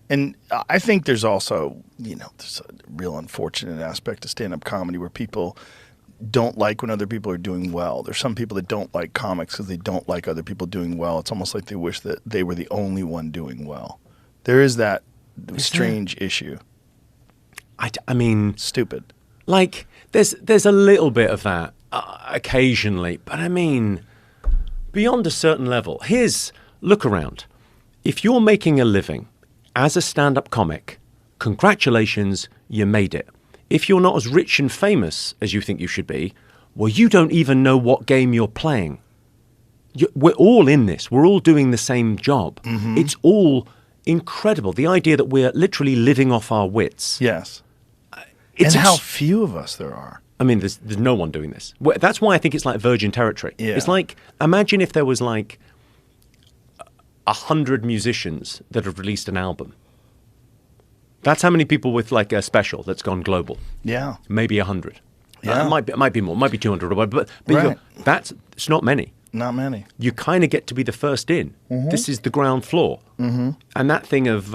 And I think there's also, there's a real unfortunate aspect to stand-up comedy where people don't like when other people are doing well. There's some people that don't like comics because they don't like other people doing well. It's almost like they wish that they were the only one doing well. There is that strange issue. I mean... Stupid. Like, there's a little bit of that occasionally, but I mean, beyond a certain level. Look around. If you're making a living as a stand-up comic, congratulations, you made it. If you're not as rich and famous as you think you should be, well, you don't even know what game you're playing. We're all in this. We're all doing the same job. Mm-hmm. It's all incredible. The idea that we're literally living off our wits. Yes. And how few of us there are. I mean, there's no one doing this. That's why I think it's like virgin territory. Yeah. It's like, imagine if there was like 100 musicians that have released an album. That's how many people with like a special that's gone global. Yeah. Maybe 100. Yeah. It might be more. It might be 200. But right. It's not many. Not many. You kind of get to be the first in. Mm-hmm. This is the ground floor. Mm-hmm. And that thing of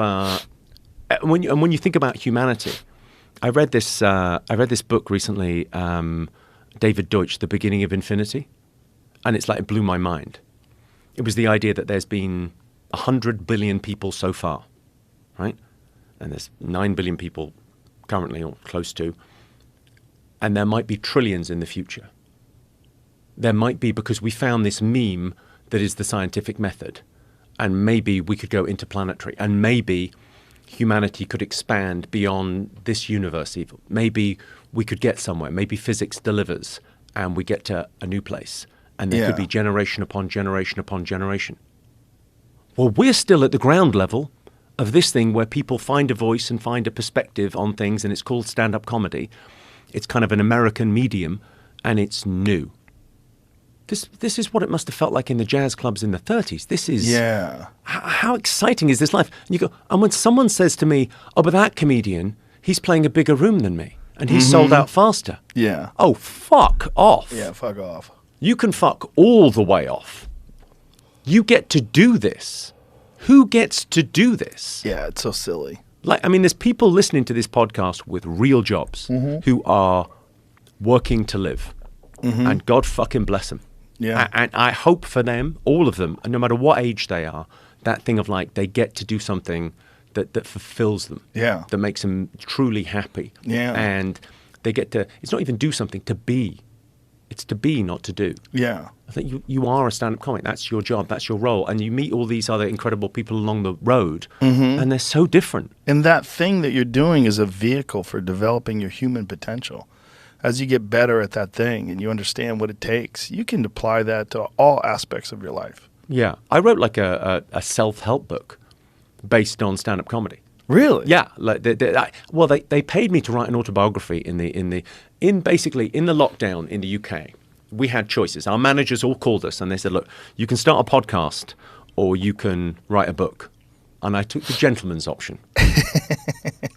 when you think about humanity, I read this book recently, David Deutsch, The Beginning of Infinity, and it's like it blew my mind. It was the idea that there's been 100 billion people so far, right? And there's 9 billion people currently, or close to, and there might be trillions in the future. There might be, because we found this meme that is the scientific method, and maybe we could go interplanetary, and maybe humanity could expand beyond this universe even. Maybe we could get somewhere. Maybe physics delivers, and we get to a new place, and there could be generation upon generation upon generation. Well, we're still at the ground level of this thing where people find a voice and find a perspective on things, and it's called stand-up comedy. It's kind of an American medium, and it's new. This is what it must have felt like in the jazz clubs in the 30s. This is... Yeah. How exciting is this life? And you go, and when someone says to me, oh, but that comedian, he's playing a bigger room than me, and he's sold out faster. Yeah. Oh, fuck off. Yeah, fuck off. You can fuck all the way off. You get to do this. Who gets to do this? Yeah, it's so silly. Like, I mean, there's people listening to this podcast with real jobs who are working to live, and God fucking bless them. Yeah. And I hope for them, all of them, no matter what age they are, that thing of like they get to do something that fulfills them. Yeah. That makes them truly happy. Yeah. And they get to, it's not even do something, to be. It's to be, not to do. Yeah. I think you are a stand-up comic. That's your job. That's your role. And you meet all these other incredible people along the road, and they're so different. And that thing that you're doing is a vehicle for developing your human potential. As you get better at that thing and you understand what it takes, you can apply that to all aspects of your life. Yeah. I wrote like a self-help book based on stand-up comedy. Really? Yeah. Like they paid me to write an autobiography in basically in the lockdown in the UK. We had choices. Our managers all called us and they said, look, you can start a podcast or you can write a book. And I took the gentleman's option.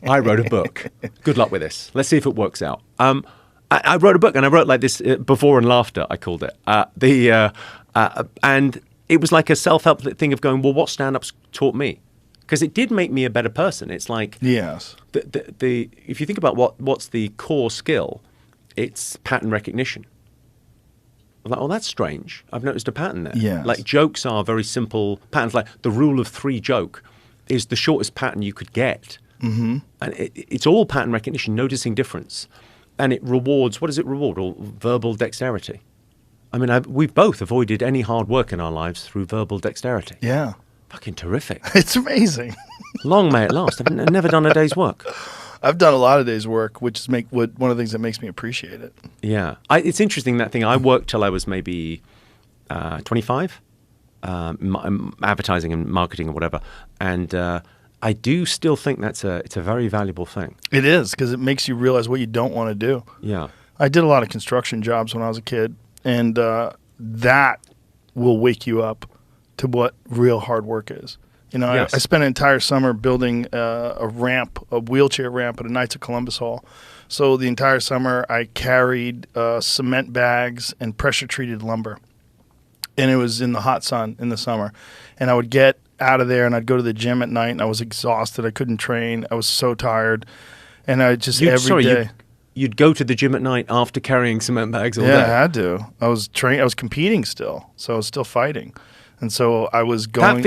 I wrote a book. Good luck with this. Let's see if it works out. I wrote a book, and I wrote like this before and laughter, I called it. And it was like a self-help thing of going, well, what stand-ups taught me? Because it did make me a better person. It's like, yes, if you think about what's the core skill, it's pattern recognition. I'm like, oh, that's strange. I've noticed a pattern there. Yes. Like jokes are very simple patterns. Like the rule of 3 joke is the shortest pattern you could get. Mm-hmm. And it's all pattern recognition, noticing difference. And it rewards, what does it reward? Or verbal dexterity. I mean, we've both avoided any hard work in our lives through verbal dexterity. Yeah. Fucking terrific. It's amazing. Long may it last. I've never done a day's work. I've done a lot of days' work, which is one of the things that makes me appreciate it. Yeah. It's interesting, that thing. I worked till I was maybe 25, advertising and marketing or whatever. And I do still think it's a very valuable thing. It is, because it makes you realize what you don't want to do. Yeah. I did a lot of construction jobs when I was a kid, and that will wake you up to what real hard work is. You know, yes. I spent an entire summer building a wheelchair ramp at a Knights of Columbus Hall. So the entire summer I carried cement bags and pressure-treated lumber. And it was in the hot sun in the summer. And I would get out of there and I'd go to the gym at night and I was exhausted. I couldn't train. I was so tired. And I just every day. You'd go to the gym at night after carrying cement bags all day? Yeah, I had to. I was competing still. So I was still fighting. And so I was going.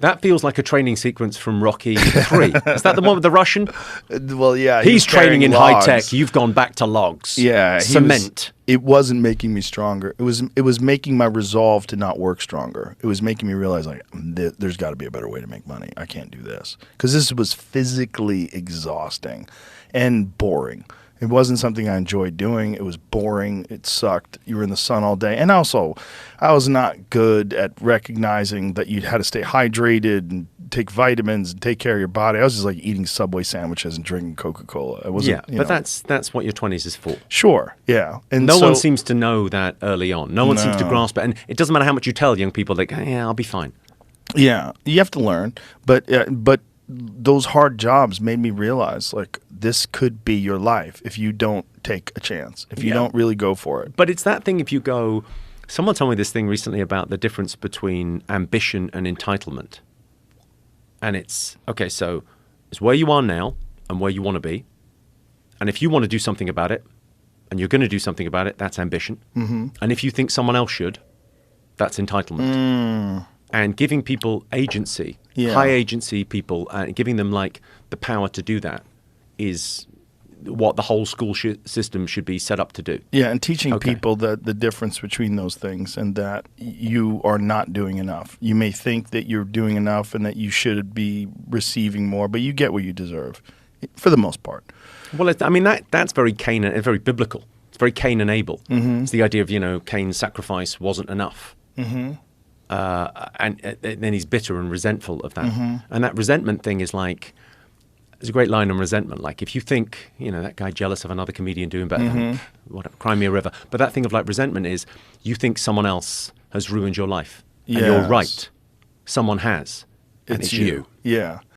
That feels like a training sequence from Rocky 3. Is that the one with the Russian? Well, yeah. He's training in high tech. You've gone back to logs. Yeah. Cement. It wasn't making me stronger. It was making my resolve to not work stronger. It was making me realize, like, there's got to be a better way to make money. I can't do this. Because this was physically exhausting and boring. It wasn't something I enjoyed doing. It was boring. It sucked. You were in the sun all day. And also, I was not good at recognizing that you had to stay hydrated and take vitamins and take care of your body. I was just like eating Subway sandwiches and drinking Coca-Cola. I wasn't, but that's what your 20s is for. Sure, yeah. And no one seems to know that early on. No one seems to grasp it. And it doesn't matter how much you tell young people, like, yeah, I'll be fine. Yeah, you have to learn. But those hard jobs made me realize, like, this could be your life if you don't take a chance, if you don't really go for it. But it's that thing if you go... Someone told me this thing recently about the difference between ambition and entitlement. And it's, okay, so it's where you are now and where you want to be. And if you want to do something about it, and you're going to do something about it, that's ambition. Mm-hmm. And if you think someone else should, that's entitlement. And giving people agency, high agency people, and giving them like the power to do that is what the whole school system should be set up to do. Yeah, and teaching people the difference between those things and that you are not doing enough. You may think that you're doing enough and that you should be receiving more, but you get what you deserve for the most part. Well, that's very Cain and very biblical. It's very Cain and Abel. Mm-hmm. It's the idea of, Cain's sacrifice wasn't enough. Mm-hmm. And then he's bitter and resentful of that. Mm-hmm. And that resentment thing is like, there's a great line on resentment. Like if you think, that guy jealous of another comedian doing better, whatever, cry me a river. But that thing of like resentment is you think someone else has ruined your life. Yes. And you're right. Someone has. And it's you. Yeah.